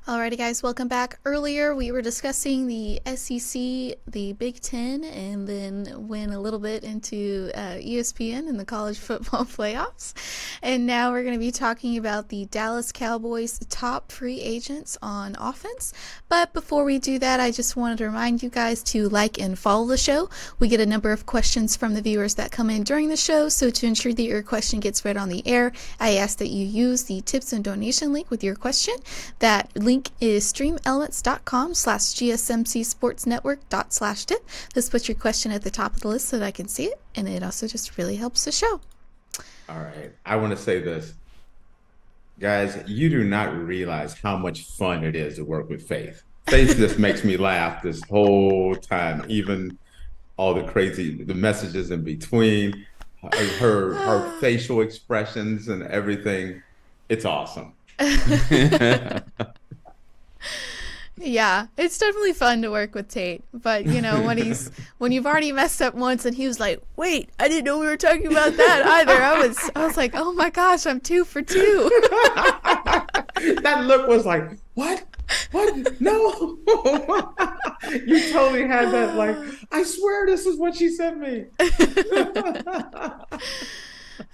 Alrighty, guys, welcome back. Earlier, we were discussing the SEC, the Big Ten, and then went a little bit into ESPN and the college football playoffs. And now we're going to be talking about the Dallas Cowboys' top free agents on offense. But before we do that, I just wanted to remind you guys to like and follow the show. We get a number of questions from the viewers that come in during the show, so to ensure that your question gets read on the air, I ask that you use the tips and donation link with your question. That link is streamelements.com/gsmcsportsnetwork./tip. This puts your question at the top of the list so that I can see it, and it also just really helps the show. All right. I want to say this. Guys, you do not realize how much fun it is to work with Faith. Faith just makes me laugh this whole time, even all the messages in between, her facial expressions and everything. It's awesome. Yeah, it's definitely fun to work with Tate, but you know, when you've already messed up once and he was like, wait, I didn't know we were talking about that either. I was like, oh my gosh, I'm 2 for 2. That look was like, what? No. You totally had that, like, I swear this is what she sent me.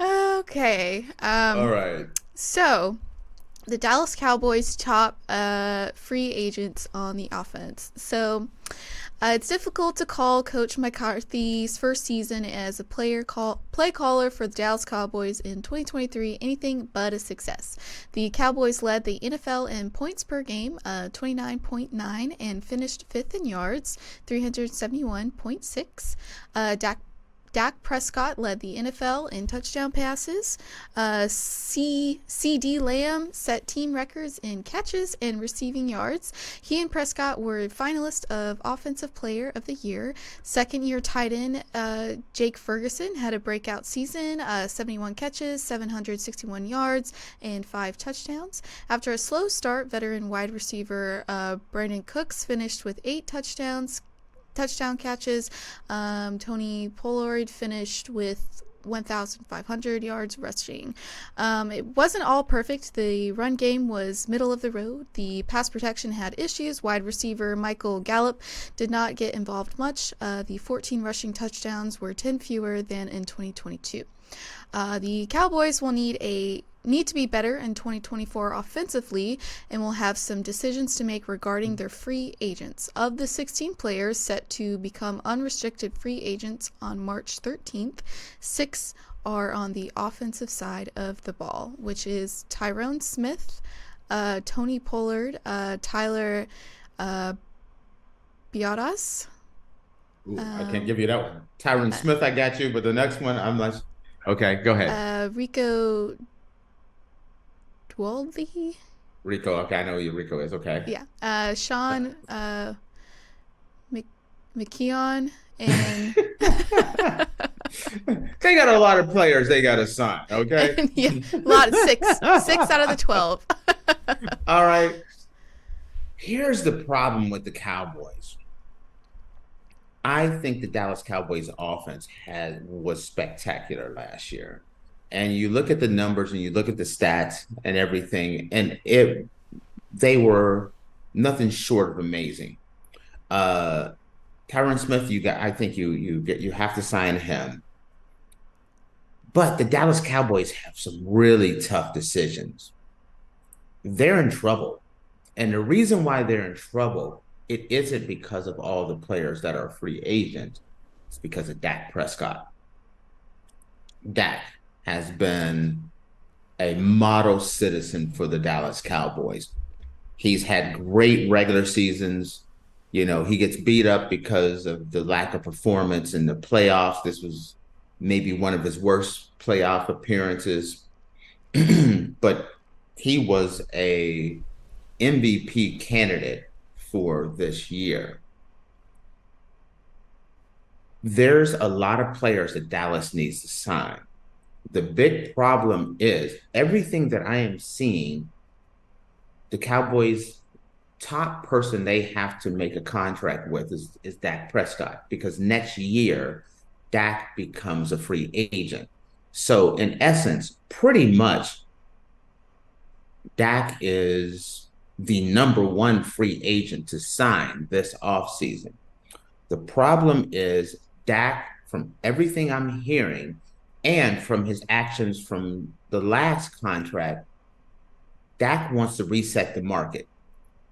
Okay. All right. So the Dallas Cowboys top free agents on the offense. So it's difficult to call Coach McCarthy's first season as a play caller for the Dallas Cowboys in 2023 anything but a success. The Cowboys led the NFL in points per game, 29.9, and finished 5th in yards, 371.6. Dak Prescott led the NFL in touchdown passes. CeeDee Lamb set team records in catches and receiving yards. He and Prescott were finalists of Offensive Player of the Year. Second-year tight end Jake Ferguson had a breakout season, 71 catches, 761 yards, and 5 touchdowns. After a slow start, veteran wide receiver Brandon Cooks finished with 8 touchdown catches. Tony Pollard finished with 1,500 yards rushing. It wasn't all perfect. The run game was middle of the road. The pass protection had issues. Wide receiver Michael Gallup did not get involved much. The 14 rushing touchdowns were 10 fewer than in 2022. The Cowboys will need to be better in 2024 offensively and will have some decisions to make regarding their free agents. Of the 16 players set to become unrestricted free agents on March 13th, 6 are on the offensive side of the ball, which is Tyrone Smith, Tony Pollard, Tyler Biodas. I can't give you that one. Tyron Smith, I got you, but the next one, I'm like, okay, go ahead. Rico Dwaldy. Rico, okay, I know who Rico is, okay. Yeah. Sean McKeon and they got a lot of players they got to sign, okay? And, yeah, a lot of 6 out of the 12. All right. Here's the problem with the Cowboys. I think the Dallas Cowboys offense was spectacular last year. And you look at the numbers and you look at the stats and everything, and they were nothing short of amazing. Tyron Smith, I think you have to sign him. But the Dallas Cowboys have some really tough decisions. They're in trouble. And the reason why they're in trouble, it isn't because of all the players that are free agents. It's because of Dak Prescott. Dak has been a model citizen for the Dallas Cowboys. He's had great regular seasons. You know, he gets beat up because of the lack of performance in the playoffs. This was maybe one of his worst playoff appearances. But he was a MVP candidate for this year. There's a lot of players that Dallas needs to sign. The big problem is everything that I am seeing, the Cowboys' top person they have to make a contract with is Dak Prescott, because next year Dak becomes a free agent. So in essence, pretty much Dak is the number one free agent to sign this offseason. The problem is Dak, from everything I'm hearing and from his actions from the last contract, Dak wants to reset the market.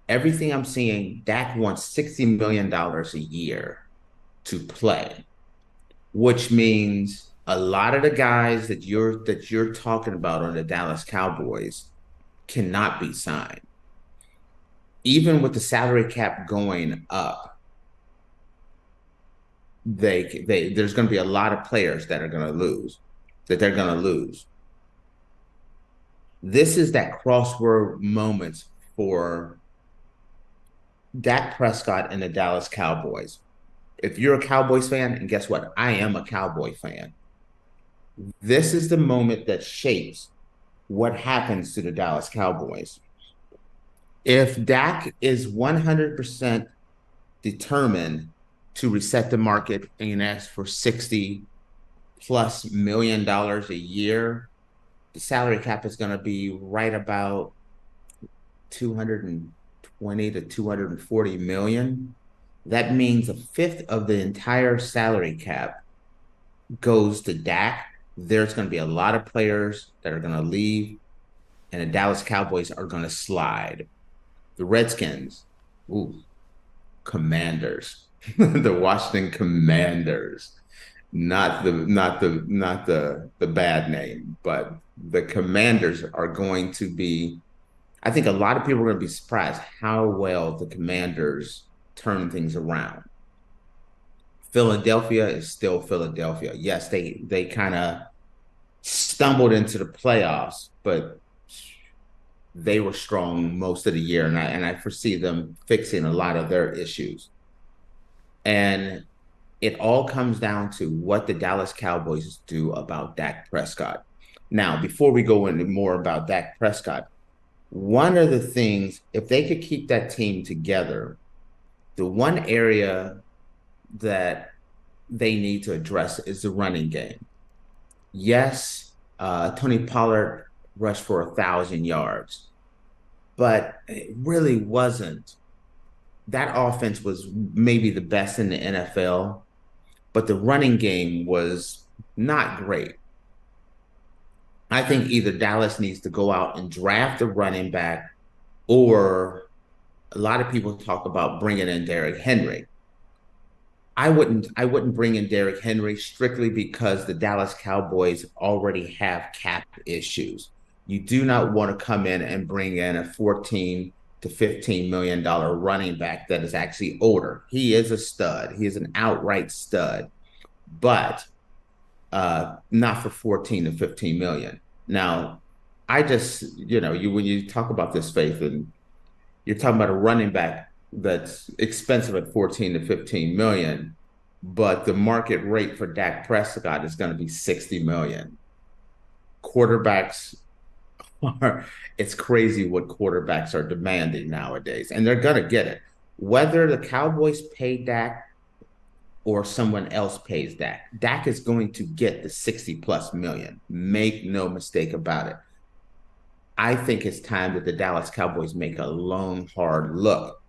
Everything I'm seeing, Dak wants $60 million a year to play, which means a lot of the guys that you're talking about on the Dallas Cowboys cannot be signed. Even with the salary cap going up, there's going to be a lot of players that are going to lose, that they're going to lose. This is that crossword moment for Dak Prescott and the Dallas Cowboys. If you're a Cowboys fan, and guess what? I am a Cowboy fan. This is the moment that shapes what happens to the Dallas Cowboys. If Dak is 100% determined to reset the market and ask for $60+ million a year, the salary cap is going to be right about 220 to 240 million. That means a fifth of the entire salary cap goes to Dak. There's going to be a lot of players that are going to leave, and the Dallas Cowboys are going to slide. The Redskins, Commanders, the Washington Commanders, not the bad name, but the Commanders are going to be. I think a lot of people are going to be surprised how well the Commanders turn things around. Philadelphia is still Philadelphia. Yes, they kind of stumbled into the playoffs, but they were strong most of the year, and I foresee them fixing a lot of their issues. And it all comes down to what the Dallas Cowboys do about Dak Prescott. Now, before we go into more about Dak Prescott, one of the things, if they could keep that team together, the one area that they need to address is the running game. Yes, Tony Pollard rushed for 1,000 yards, but it really wasn't. That offense was maybe the best in the NFL, but the running game was not great. I think either Dallas needs to go out and draft a running back, or a lot of people talk about bringing in Derrick Henry. I wouldn't bring in Derrick Henry strictly because the Dallas Cowboys already have cap issues. You do not want to come in and bring in a 14 to $15 million running back that is actually older. He is a stud. He is an outright stud, but not for 14 to 15 million. Now, I just, when you talk about this, Faith, and you're talking about a running back that's expensive at 14 to 15 million, but the market rate for Dak Prescott is going to be 60 million. Quarterbacks it's crazy what quarterbacks are demanding nowadays, and they're going to get it. Whether the Cowboys pay Dak or someone else pays Dak, Dak is going to get the 60+ million. Make no mistake about it. I think it's time that the Dallas Cowboys make a long, hard look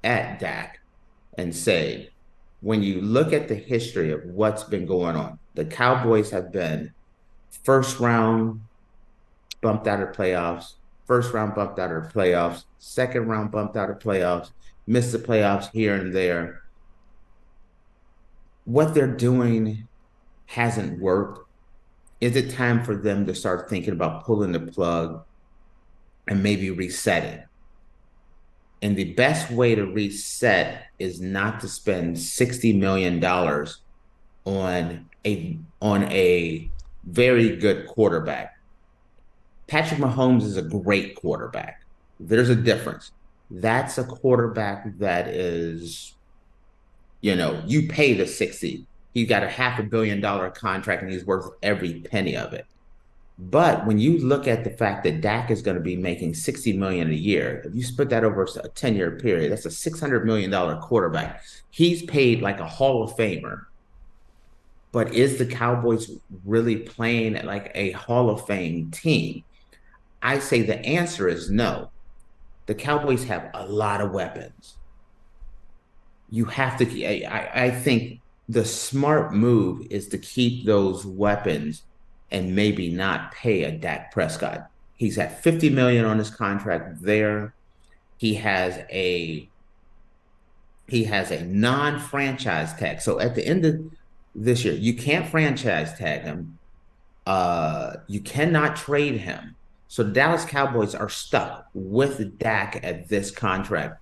at Dak and say, when you look at the history of what's been going on, the Cowboys have been first round bumped out of playoffs, first round bumped out of playoffs, second round bumped out of playoffs, missed the playoffs here and there. What they're doing hasn't worked. Is it time for them to start thinking about pulling the plug and maybe resetting? And the best way to reset is not to spend $60 million on a very good quarterback. Patrick Mahomes is a great quarterback. There's a difference. That's a quarterback that is, you pay the 60. He's got a $500 million contract and he's worth every penny of it. But when you look at the fact that Dak is going to be making $60 million a year, if you split that over a 10-year period, that's a $600 million quarterback. He's paid like a Hall of Famer. But is the Cowboys really playing like a Hall of Fame team? I say the answer is no. The Cowboys have a lot of weapons. You have to, I think the smart move is to keep those weapons and maybe not pay a Dak Prescott. He's at 50 million on his contract there. He has a non-franchise tag. So at the end of this year, you can't franchise tag him. You cannot trade him. So the Dallas Cowboys are stuck with Dak at this contract.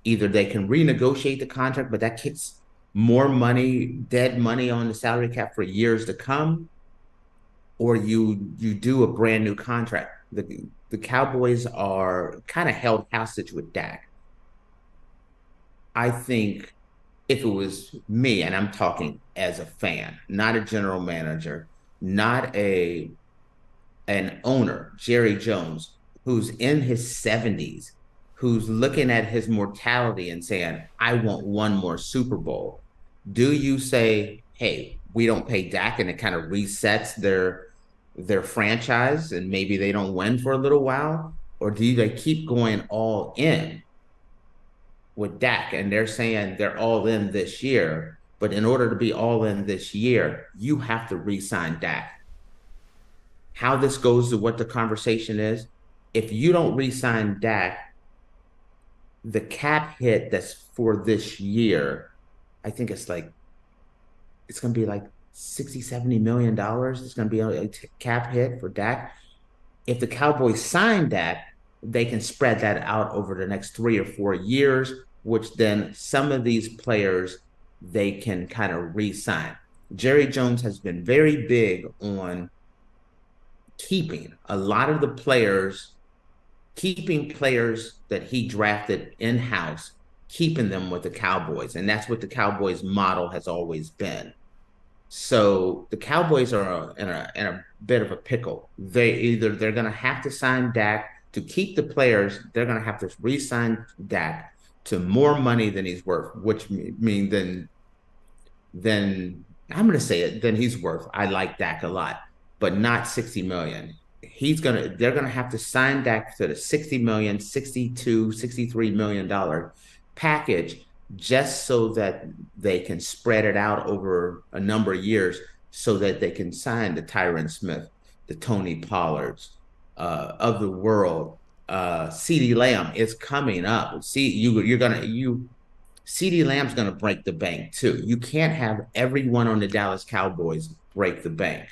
Either they can renegotiate the contract, but that kicks more money, dead money on the salary cap for years to come, or you do a brand new contract. The Cowboys are kind of held hostage with Dak. I think if it was me, and I'm talking as a fan, not a general manager, not a an owner, Jerry Jones, who's in his 70s, who's looking at his mortality and saying, I want one more Super Bowl. Do you say, hey, we don't pay Dak, and it kind of resets their franchise and maybe they don't win for a little while? Or do they keep going all in with Dak? And they're saying they're all in this year, but in order to be all in this year, you have to re-sign Dak. How this goes to what the conversation is, if you don't re-sign Dak, the cap hit that's for this year, I think it's going to be like 60, $70 million. It's going to be a cap hit for Dak. If the Cowboys sign Dak, they can spread that out over the next 3 or 4 years, which then some of these players they can kind of re-sign. Jerry Jones has been very big on keeping a lot of the players, keeping players that he drafted in-house, keeping them with the Cowboys. And that's what the Cowboys model has always been. So the Cowboys are in a bit of a pickle. They're going to have to sign Dak to keep the players. They're going to have to re-sign Dak to more money than he's worth, which means then I'm going to say it, then he's worth. I like Dak a lot, but not 60 million. They're going to have to sign Dak to the 60 million, 62, $63 million package just so that they can spread it out over a number of years so that they can sign the Tyron Smith, the Tony Pollards of the world. CeeDee Lamb is coming up. CeeDee Lamb's gonna break the bank too. You can't have everyone on the Dallas Cowboys break the bank.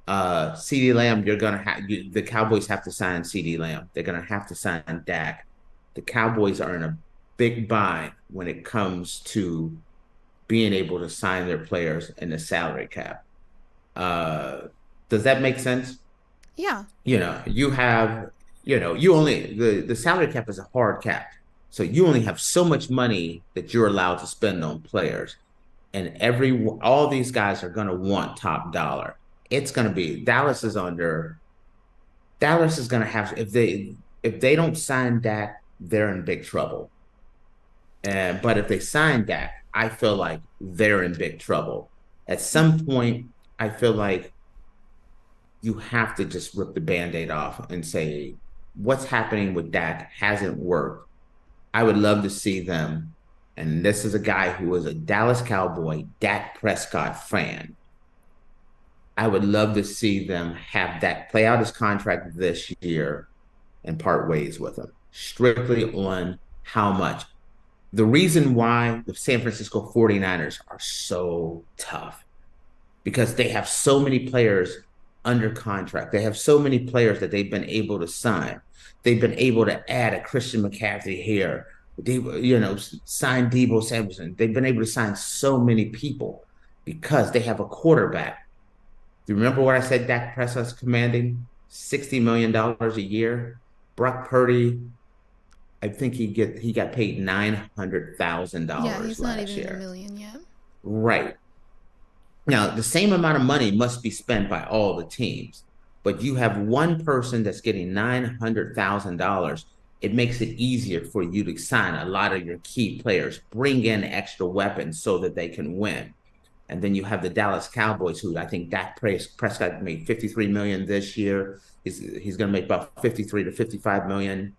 CeeDee Lamb, the Cowboys have to sign CeeDee Lamb. They're gonna have to sign Dak. The Cowboys are in a big bind when it comes to being able to sign their players in the salary cap. Does that make sense? Yeah. You have, you only the salary cap is a hard cap. So you only have so much money that you're allowed to spend on players. And all these guys are gonna want top dollar. It's gonna be Dallas is gonna have if they don't sign Dak, they're in big trouble. But if they sign Dak, I feel like they're in big trouble. At some point, I feel like you have to just rip the Band-Aid off and say, what's happening with Dak hasn't worked. I would love to see them. And this is a guy who is a Dallas Cowboy, Dak Prescott fan. I would love to see them have Dak play out his contract this year and part ways with him, strictly on how much. The reason why the San Francisco 49ers are so tough because they have so many players under contract. They have so many players that they've been able to sign. They've been able to add a Christian McCaffrey here. Sign Deebo Samuelson. They've been able to sign so many people because they have a quarterback. Do you remember what I said Dak Prescott's commanding? $60 million a year. Brock Purdy, I think he got paid $900,000 Yeah, he's not last even year. in a million yet. Right. Now, the same amount of money must be spent by all the teams, but you have one person that's getting $900,000. It makes it easier for you to sign a lot of your key players, bring in extra weapons so that they can win. And then you have the Dallas Cowboys, who I think Dak Prescott made $53 million this year. He's going to make about $53 to $55 million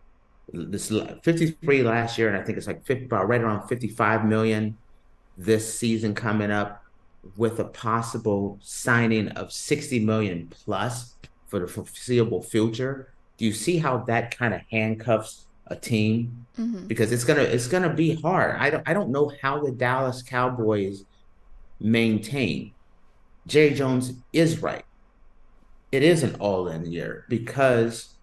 This 53 last year, and I think it's like 50, about right around 55 million this season coming up, with a possible signing of 60 million plus for the foreseeable future. Do you see how that kind of handcuffs a team? Hmm. Because it's gonna be hard. I don't know how the Dallas Cowboys maintain. Jerry Jones is right. It is an all-in year because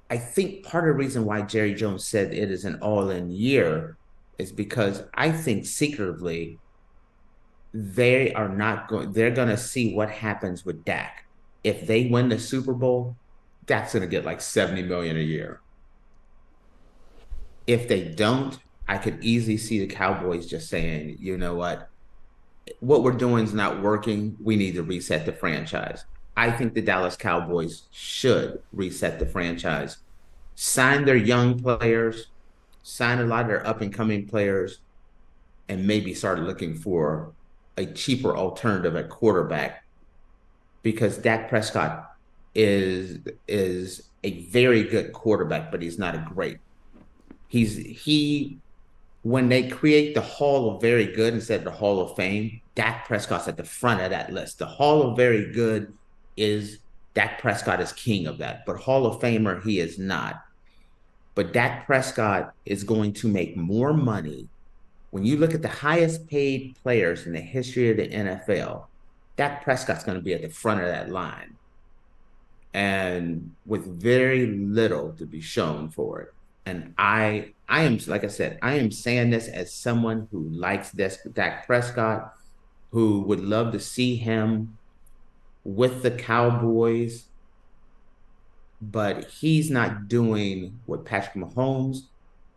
I think part of the reason why Jerry Jones said it is an all-in year is because I think secretly they are not going, they're going to see what happens with Dak. If they win the Super Bowl, Dak's going to get like 70 million a year. If they don't, I could easily see the Cowboys just saying, you know what we're doing is not working. We need to reset the franchise. I think the Dallas Cowboys should reset the franchise, sign their young players, sign a lot of their up and coming players, and maybe start looking for a cheaper alternative at quarterback, because Dak Prescott is a very good quarterback, but he's not a great. He When they create the Hall of Very Good instead of the Hall of Fame, Dak Prescott's at the front of that list. The Hall of Very Good is Dak Prescott is king of that, but Hall of Famer he is not. But Dak Prescott is going to make more money. When you look at the highest paid players in the history of the NFL, Dak Prescott's going to be at the front of that line, and with very little to be shown for it. And I am, like I said, I am saying this as someone who likes this Dak Prescott, who would love to see him with the Cowboys, but he's not doing what Patrick Mahomes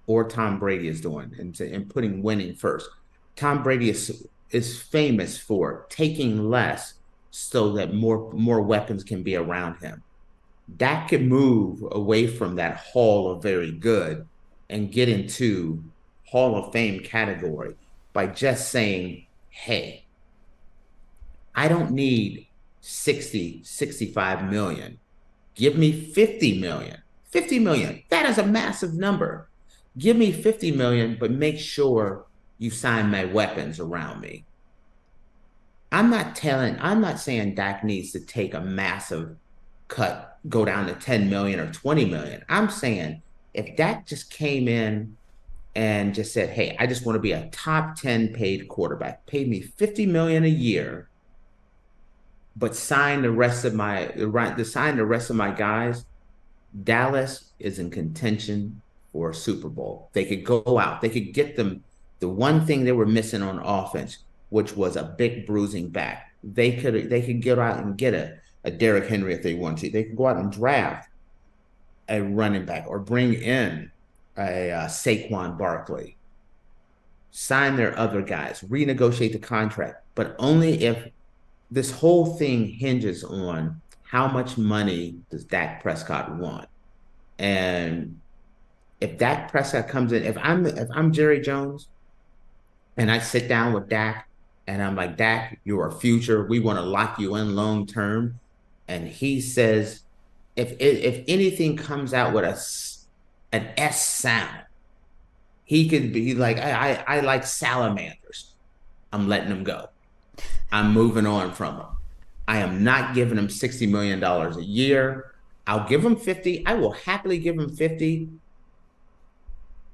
or Tom Brady is doing, and putting winning first. Tom Brady is famous for taking less so that more weapons can be around him. Dak could move away from that Hall of Very Good and get into Hall of Fame category by just saying, hey, I don't need 60, 65 million. Give me 50 million. 50 million. That is a massive number. Give me 50 million, but make sure you sign my weapons around me. I'm not saying Dak needs to take a massive cut, go down to 10 million or 20 million. I'm saying if Dak just came in and just said, hey, I just want to be a top 10 paid quarterback, pay me 50 million a year, but sign the rest of my guys, Dallas is in contention for a Super Bowl. They could go out, they could get them the one thing they were missing on offense, which was a big bruising back. They could get out and get a Derrick Henry if they want to. They could go out and draft a running back or bring in a Saquon Barkley, sign their other guys, renegotiate the contract, but only if this whole thing hinges on how much money does Dak Prescott want. And if Dak Prescott comes in, if I'm Jerry Jones and I sit down with Dak and I'm like, Dak, you're a future. We want to lock you in long term. And he says, if anything comes out with an S sound, he could be like, I like salamanders. I'm letting him go. I'm moving on from him. I am not giving him $60 million a year. I'll give him 50. I will happily give him 50.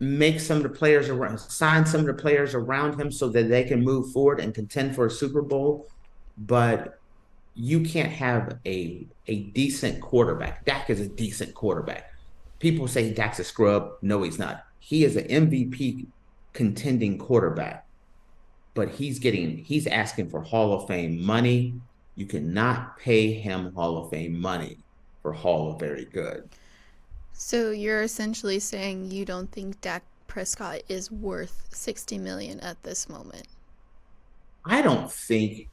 Make some of the players around, sign some of the players around him so that they can move forward and contend for a Super Bowl. But you can't have a decent quarterback. Dak is a decent quarterback. People say Dak's a scrub. No, he's not. He is an MVP contending quarterback, but he's asking for Hall of Fame money. You cannot pay him Hall of Fame money for Hall of Very Good. So you're essentially saying you don't think Dak Prescott is worth 60 million at this moment. I don't think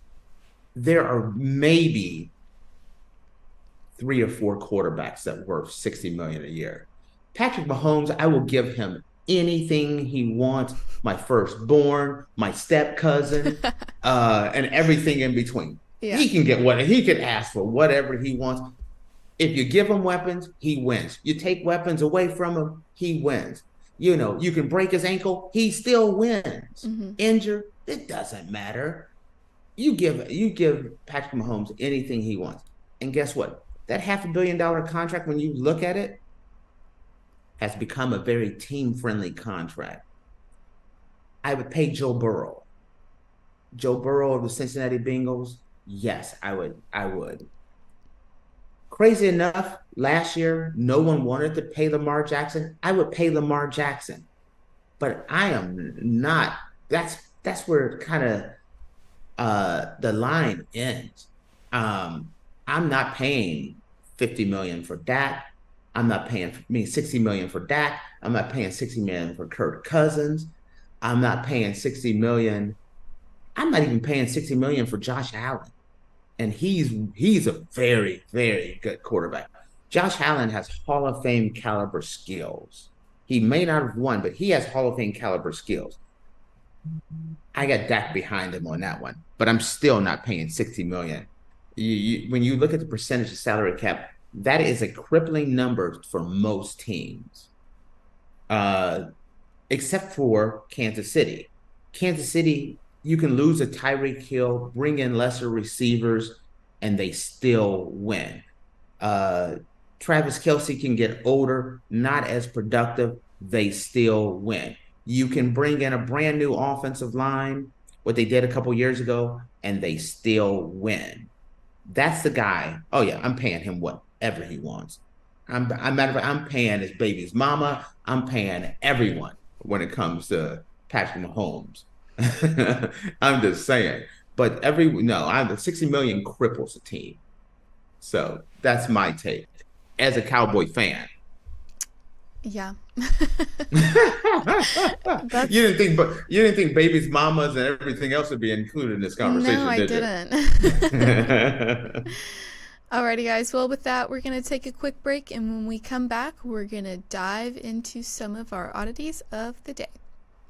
there are maybe three or four quarterbacks that are worth 60 million a year. Patrick Mahomes, I will give him anything he wants. My firstborn, my step cousin, and everything in between. Yeah. He can get what he can ask for, whatever he wants. If you give him weapons, he wins. You take weapons away from him, he wins. You know, you can break his ankle, he still wins. Mm-hmm. Injured, it doesn't matter. You give Patrick Mahomes anything he wants. And guess what? That $500 million contract, when you look at it, has become a very team-friendly contract. I would pay Joe Burrow. Joe Burrow of the Cincinnati Bengals, yes, I would. I would. Crazy enough, last year, no one wanted to pay Lamar Jackson. I would pay Lamar Jackson. But I am not. That's where kind of the line ends. I'm not paying 50 million for Dak. I'm not paying 60 million for Dak. I'm not paying 60 million for Kirk Cousins. I'm not paying 60 million. I'm not even paying 60 million for Josh Allen. And he's a very, very good quarterback. Josh Allen has Hall of Fame caliber skills. He may not have won, but he has Hall of Fame caliber skills. I got Dak behind him on that one, but I'm still not paying 60 million. When you look at the percentage of salary cap, that is a crippling number for most teams, except for Kansas City. Kansas City, you can lose a Tyreek Hill, bring in lesser receivers, and they still win. Travis Kelce can get older, not as productive, they still win. You can bring in a brand new offensive line, what they did a couple years ago, and they still win. That's the guy. Oh yeah, I'm paying him whatever he wants. I'm paying his baby's mama. I'm paying everyone when it comes to Patrick Mahomes. I'm just saying. But I'm the 60 million cripples a team. So that's my take as a Cowboy fan. Yeah. You didn't think babies, mamas, and everything else would be included in this conversation, No, I did didn't. you? Alrighty, guys. Well, with that, we're going to take a quick break, and when we come back, we're going to dive into some of our oddities of the day.